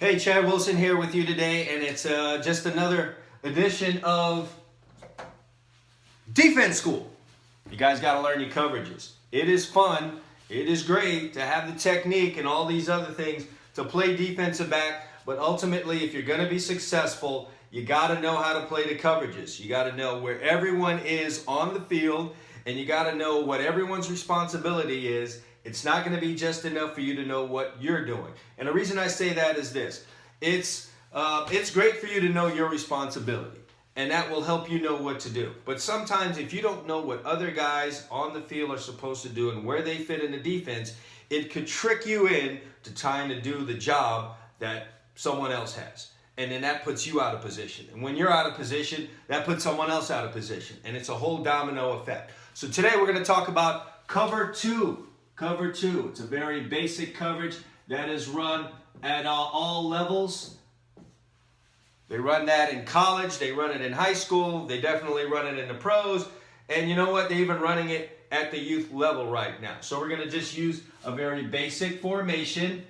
Hey, Chad Wilson here with you today, and it's just another edition of Defense School. You guys got to learn your coverages. It is fun. It is great to have the technique and all these other things to play defensive back, but ultimately, if you're going to be successful, you got to know how to play the coverages. You got to know where everyone is on the field, and you got to know what everyone's responsibility is. It's not going to be just enough for you to know what you're doing. And the reason I say that is this. It's great for you to know your responsibility, and that will help you know what to do. But sometimes if you don't know what other guys on the field are supposed to do and where they fit in the defense, it could trick you in to trying to do the job that someone else has. And then that puts you out of position. And when you're out of position, that puts someone else out of position. And it's a whole domino effect. So today we're going to talk about cover two. Cover two. It's a very basic coverage that is run at all levels. They run that in college. They run it in high school. They definitely run it in the pros. And you know what? They're even running it at the youth level right now. So we're going to just use a very basic formation,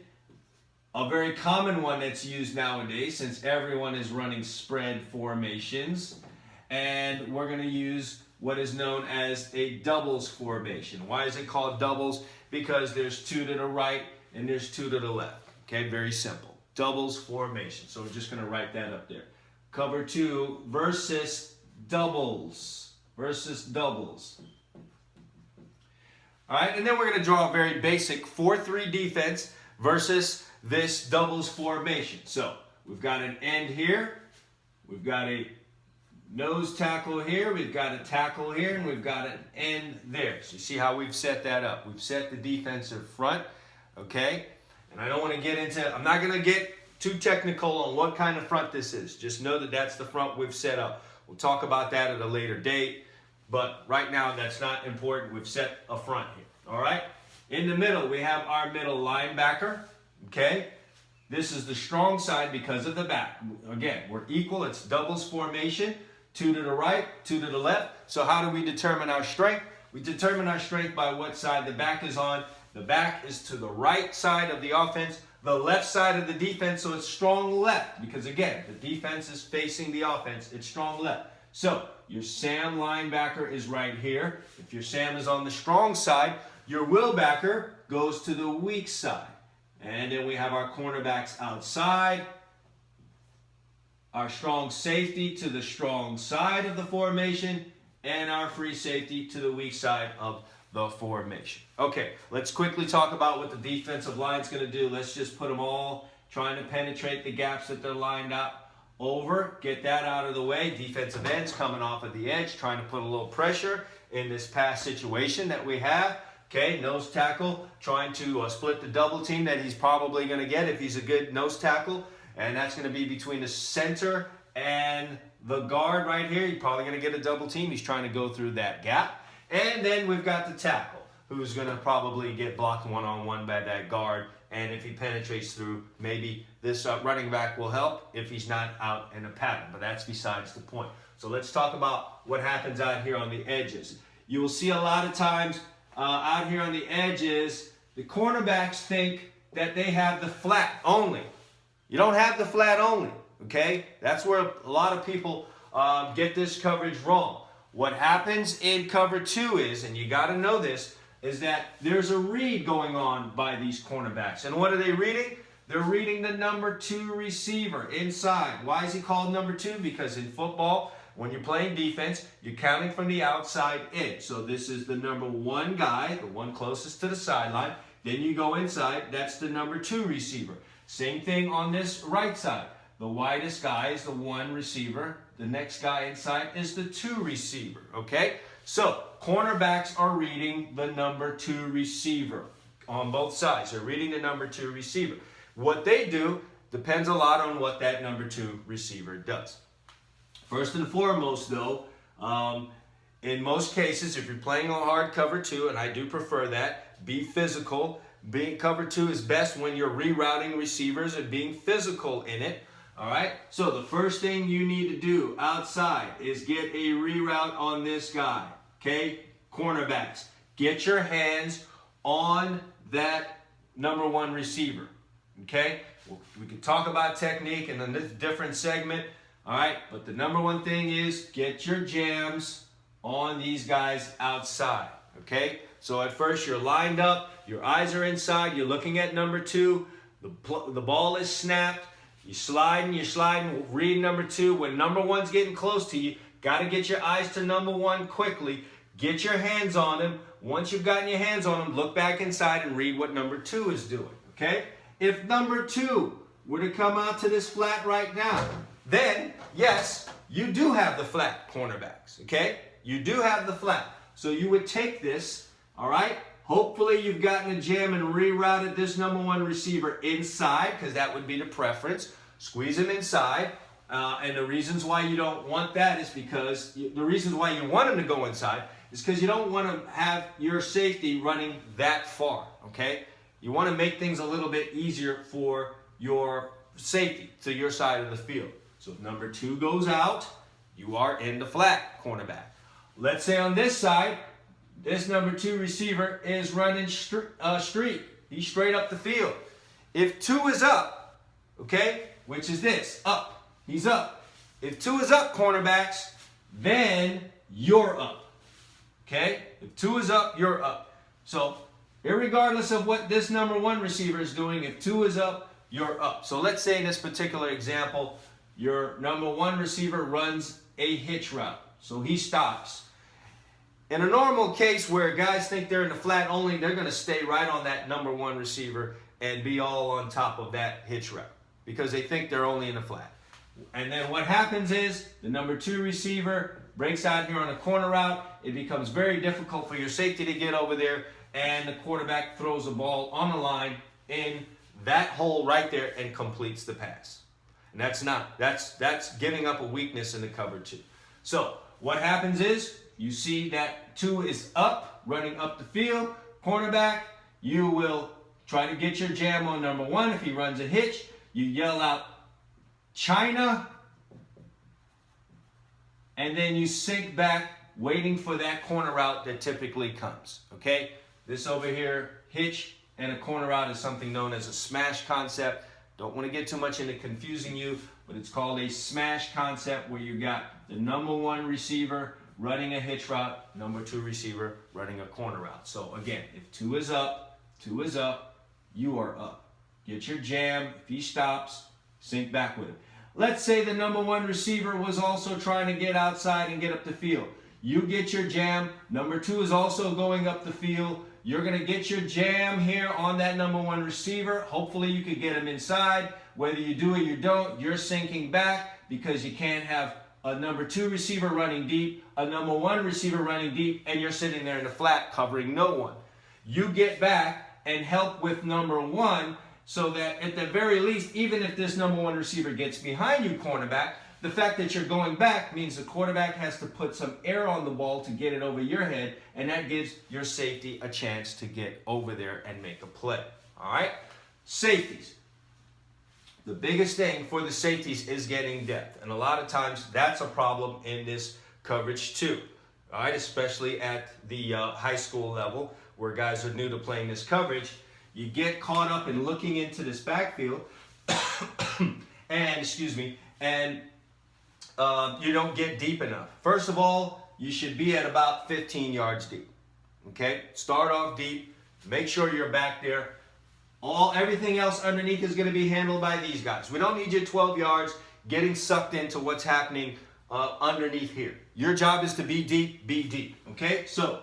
a very common one that's used nowadays since everyone is running spread formations. And we're going to use what is known as a doubles formation. Why is it called doubles? Because there's two to the right and there's two to the left. Okay, very simple. Doubles formation. So we're just going to write that up there. Cover two versus doubles. Versus doubles. All right, and then we're going to draw a very basic 4-3 defense versus this doubles formation. So we've got an end here. We've got a nose tackle here, we've got a tackle here, and we've got an end there. So you see how we've set that up. We've set the defensive front, okay? And I don't want to get into, I'm not going to get too technical on what kind of front this is. Just know that that's the front we've set up. We'll talk about that at a later date, but right now that's not important. We've set a front here, all right? In the middle, we have our middle linebacker, okay? This is the strong side because of the back. Again, we're equal. It's doubles formation. Two to the right, two to the left. So how do we determine our strength? We determine our strength by what side the back is on. The back is to the right side of the offense, the left side of the defense, so it's strong left. Because again, the defense is facing the offense, it's strong left. So your Sam linebacker is right here. If your Sam is on the strong side, your Will backer goes to the weak side. And then we have our cornerbacks outside. Our strong safety to the strong side of the formation, and our free safety to the weak side of the formation. Okay, let's quickly talk about what the defensive line's going to do. Let's just put them all trying to penetrate the gaps that they're lined up over. Get that out of the way. Defensive ends coming off of the edge, trying to put a little pressure in this pass situation that we have. Okay, nose tackle, trying to split the double team that he's probably going to get if he's a good nose tackle. And that's going to be between the center and the guard right here. He's probably going to get a double team. He's trying to go through that gap. And then we've got the tackle, who's going to probably get blocked one-on-one by that guard. And if he penetrates through, maybe this running back will help if he's not out in a pattern. But that's besides the point. So let's talk about what happens out here on the edges. You will see a lot of times out here on the edges, the cornerbacks think that they have the flat only. You don't have the flat only, okay? That's where a lot of people get this coverage wrong. What happens in cover two is, and you got to know this, is that there's a read going on by these cornerbacks. And what are they reading? They're reading the number 2 receiver inside. Why is he called number 2? Because in football, when you're playing defense, you're counting from the outside in. So this is the number 1 guy, the one closest to the sideline. Then you go inside, that's the number 2 receiver. Same thing on this right side. The widest guy is the 1 receiver. The next guy inside is the 2 receiver, okay? So, cornerbacks are reading the number 2 receiver on both sides. They're reading the number 2 receiver. What they do depends a lot on what that number 2 receiver does. First and foremost, though, in most cases, if you're playing a hard cover 2, and I do prefer that, be physical. Being cover 2 is best when you're rerouting receivers and being physical in it. All right, so the first thing you need to do outside is get a reroute on this guy, okay? Cornerbacks, get your hands on that number 1 receiver, Okay? We can talk about technique in a different segment. All right? But the number one thing is get your jams on these guys outside. Okay? So at first you're lined up, your eyes are inside, you're looking at number 2, the ball is snapped, you're sliding, read number 2. When number 1's getting close to you, got to get your eyes to number 1 quickly. Get your hands on him. Once you've gotten your hands on him, look back inside and read what number 2 is doing. Okay? If number 2 were to come out to this flat right now, then yes, you do have the flat cornerbacks. Okay? You do have the flat. So you would take this, all right? Hopefully you've gotten a jam and rerouted this number 1 receiver inside, because that would be the preference. Squeeze him inside. And the reasons why you don't want that is because, the reasons why you want him to go inside is because you don't want to have your safety running that far, okay? You want to make things a little bit easier for your safety to your side of the field. So if number 2 goes out, you are in the flat cornerback. Let's say on this side, this number 2 receiver is running street. He's straight up the field. If 2 is up, okay, which is this, up, he's up. If 2 is up, cornerbacks, then you're up. Okay? If 2 is up, you're up. So, irregardless of what this number 1 receiver is doing, if 2 is up, you're up. So let's say in this particular example, your number 1 receiver runs a hitch route. So he stops. In a normal case where guys think they're in the flat only, they're going to stay right on that number 1 receiver and be all on top of that hitch route because they think they're only in the flat. And then what happens is the number 2 receiver breaks out here on a corner route. It becomes very difficult for your safety to get over there, and the quarterback throws the ball on the line in that hole right there and completes the pass. And that's giving up a weakness in the cover 2. So what happens is you see that 2 is up, running up the field. Cornerback, you will try to get your jam on number 1. If he runs a hitch, you yell out, China, and then you sink back, waiting for that corner route that typically comes, okay? This over here, hitch and a corner route is something known as a smash concept. Don't want to get too much into confusing you, but it's called a smash concept where you got the number 1 receiver running a hitch route, number 2 receiver running a corner route. So again, if 2 is up, you are up. Get your jam. If he stops, sink back with it. Let's say the number 1 receiver was also trying to get outside and get up the field. You get your jam. Number 2 is also going up the field. You're going to get your jam here on that number 1 receiver. Hopefully you could get him inside. Whether you do or you don't, you're sinking back because you can't have a number 2 receiver running deep, a number 1 receiver running deep, and you're sitting there in the flat covering no one. You get back and help with number 1 so that at the very least, even if this number 1 receiver gets behind you, cornerback, the fact that you're going back means the quarterback has to put some air on the ball to get it over your head, and that gives your safety a chance to get over there and make a play. All right? Safeties. The biggest thing for the safeties is getting depth, and a lot of times that's a problem in this coverage too. All right? Especially at the high school level where guys are new to playing this coverage. You get caught up in looking into this backfield and, you don't get deep enough. First of all, you should be at about 15 yards deep. Okay? Start off deep. Make sure you're back there. Everything else underneath is going to be handled by these guys. We don't need you 12 yards getting sucked into what's happening underneath here. Your job is to be deep. Okay? So,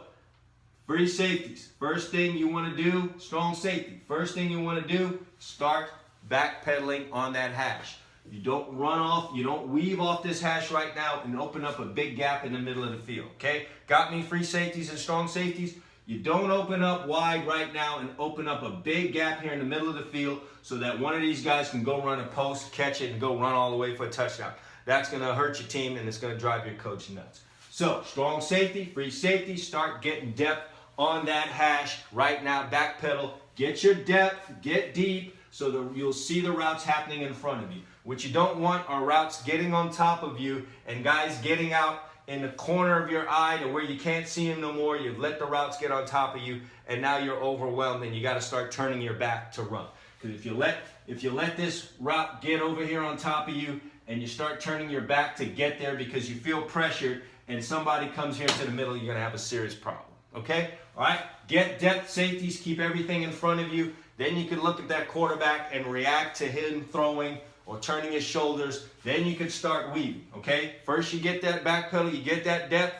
free safeties. First thing you want to do, strong safety. First thing you want to do, start backpedaling on that hash. You don't run off, you don't weave off this hash right now and open up a big gap in the middle of the field, okay? Got me free safeties and strong safeties? You don't open up wide right now and open up a big gap here in the middle of the field so that one of these guys can go run a post, catch it, and go run all the way for a touchdown. That's going to hurt your team and it's going to drive your coach nuts. So, strong safety, free safety, start getting depth on that hash right now. Backpedal, get your depth, get deep so that you'll see the routes happening in front of you. What you don't want are routes getting on top of you and guys getting out in the corner of your eye to where you can't see them no more. You've let the routes get on top of you and now you're overwhelmed and you got to start turning your back to run. Because if you let if you let this route get over here on top of you and you start turning your back to get there because you feel pressured and somebody comes here to the middle, you're going to have a serious problem. Okay? All right? Get depth safeties. Keep everything in front of you. Then you can look at that quarterback and react to him throwing or turning his shoulders. Then you can start weaving. Okay? First you get that back pedal. You get that depth.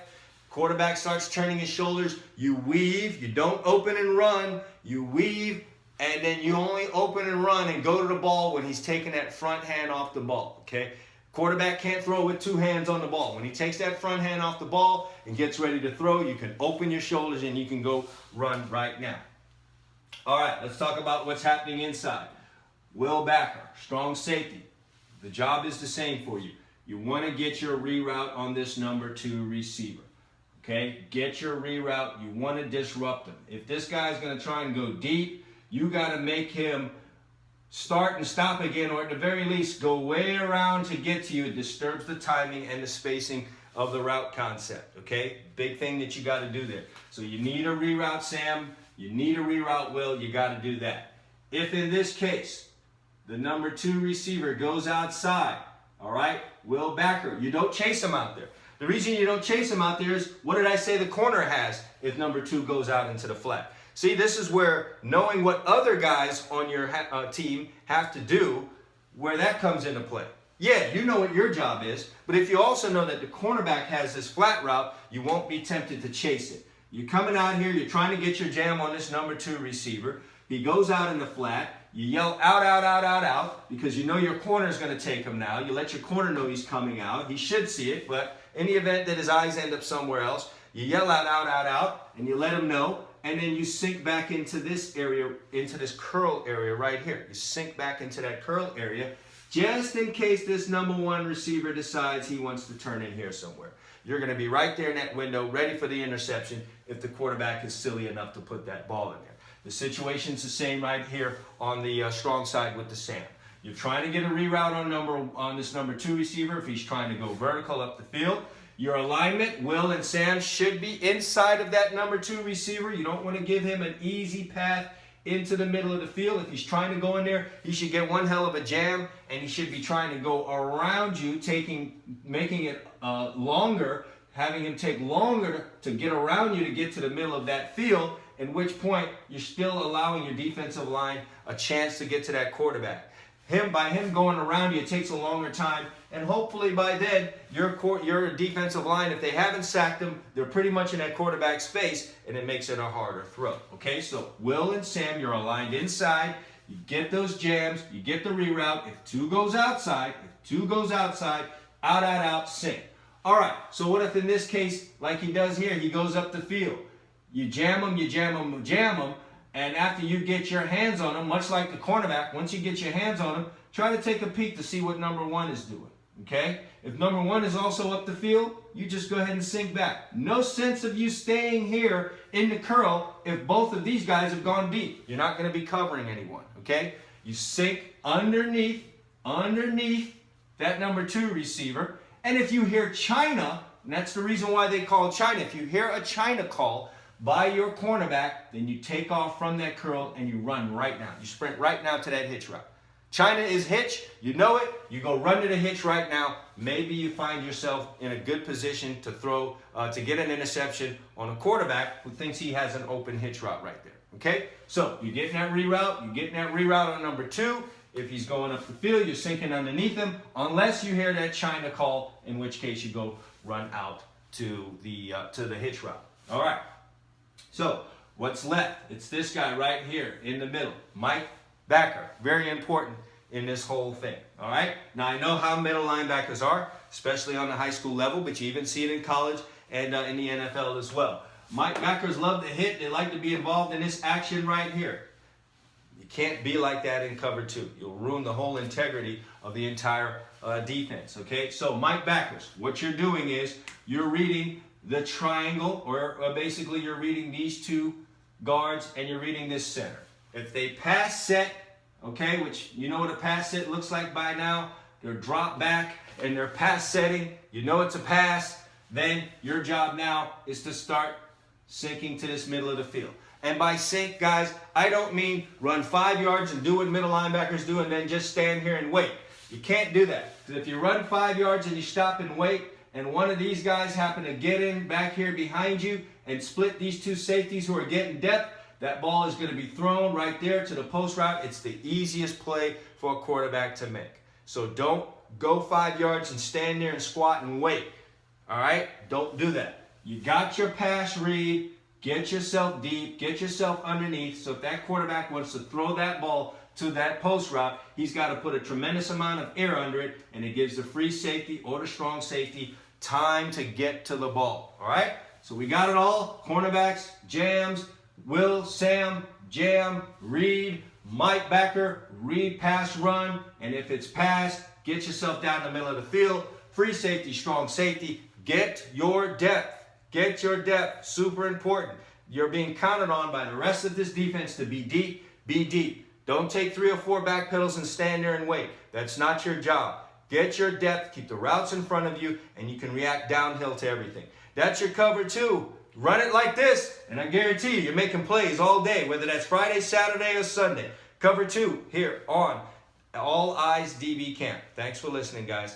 Quarterback starts turning his shoulders. You weave. You don't open and run. You weave. And then you only open and run and go to the ball when he's taking that front hand off the ball. Okay? Quarterback can't throw with two hands on the ball. When he takes that front hand off the ball and gets ready to throw, you can open your shoulders and you can go run right now. All right, let's talk about what's happening inside. Will backer, strong safety. The job is the same for you. You want to get your reroute on this number 2 receiver. Okay, get your reroute. You want to disrupt him. If this guy's going to try and go deep, you got to make him start and stop again, or at the very least go way around to get to you. It disturbs the timing and the spacing of the route concept. Okay, big thing that you got to do there. So you need a reroute, Sam. You need a reroute, Will. You got to do that. If in this case the number 2 receiver goes outside, all right, Will backer, you don't chase him out there. The reason you don't chase him out there is, what did I say the corner has if number 2 goes out into the flat? See, this is where knowing what other guys on your team have to do, where that comes into play. Yeah, you know what your job is, but if you also know that the cornerback has this flat route, you won't be tempted to chase it. You're coming out here, you're trying to get your jam on this number 2 receiver. He goes out in the flat. You yell out, out, out, out, out, because you know your corner is going to take him now. You let your corner know he's coming out. He should see it, but in the event that his eyes end up somewhere else, you yell out, out, out, out, and you let him know. And then you sink back into this area, into this curl area right here. You sink back into that curl area just in case this number 1 receiver decides he wants to turn in here somewhere. You're going to be right there in that window, ready for the interception if the quarterback is silly enough to put that ball in there. The situation's the same right here on the strong side with the Sam. You're trying to get a reroute on this number 2 receiver if he's trying to go vertical up the field. Your alignment, Will and Sam, should be inside of that number 2 receiver. You don't want to give him an easy path into the middle of the field. If he's trying to go in there, he should get one hell of a jam, and he should be trying to go around you, making it longer, having him take longer to get around you to get to the middle of that field, at which point you're still allowing your defensive line a chance to get to that quarterback. By him going around you, it takes a longer time, and hopefully by then, your defensive line, if they haven't sacked him, they're pretty much in that quarterback's face, and it makes it a harder throw. Okay, so Will and Sam, you're aligned inside. You get those jams. You get the reroute. If 2 goes outside, out, out, out, sink. All right, so what if in this case, like he does here, he goes up the field. You jam him, you jam him, jam him. And after you get your hands on him, much like the cornerback, once you get your hands on him, try to take a peek to see what number 1 is doing, okay? If number 1 is also up the field, you just go ahead and sink back. No sense of you staying here in the curl if both of these guys have gone deep. You're not going to be covering anyone, okay? You sink underneath that number 2 receiver. And if you hear China, and that's the reason why they call China, if you hear a China call by your cornerback, then you take off from that curl and you run right now. You sprint right now to that hitch route. China is hitch. You know it. You go run to the hitch right now. Maybe you find yourself in a good position to throw, to get an interception on a quarterback who thinks he has an open hitch route right there. Okay? So you're getting that reroute. You're getting that reroute on number 2. If he's going up the field, you're sinking underneath him, unless you hear that China call, in which case you go run out to the hitch route. All right. So what's left? It's this guy right here in the middle, Mike Backer. Very important in this whole thing. All right. Now I know how middle linebackers are, especially on the high school level, but you even see it in college and in the NFL as well. Mike backers love to hit. They like to be involved in this action right here. You can't be like that in cover 2. You'll ruin the whole integrity of the entire defense. Okay. So Mike backers, what you're doing is you're reading the triangle, or basically you're reading these 2 guards and you're reading this center. If they pass set, okay, which you know what a pass set looks like by now, they're drop back and they're pass setting, you know it's a pass, then your job now is to start sinking to this middle of the field. And by sink, guys, I don't mean run 5 yards and do what middle linebackers do and then just stand here and wait. You can't do that. Because if you run 5 yards and you stop and wait, and one of these guys happen to get in back here behind you and split these two safeties who are getting depth, that ball is going to be thrown right there to the post route. It's the easiest play for a quarterback to make. So don't go 5 yards and stand there and squat and wait. All right? Don't do that. You got your pass read. Get yourself deep. Get yourself underneath. So if that quarterback wants to throw that ball to that post route, he's got to put a tremendous amount of air under it, and it gives the free safety or the strong safety time to get to the ball. All right? So we got it all. Cornerbacks, jams, Will, Sam, jam, read, Mike backer, read, pass, run. And if it's pass, get yourself down the middle of the field. Free safety, strong safety. Get your depth. Get your depth. Super important. You're being counted on by the rest of this defense to be deep. Be deep. Don't take 3 or 4 back pedals and stand there and wait. That's not your job. Get your depth. Keep the routes in front of you, and you can react downhill to everything. That's your cover 2. Run it like this, and I guarantee you, you're making plays all day, whether that's Friday, Saturday, or Sunday. Cover 2 here on All Eyes DB Camp. Thanks for listening, guys.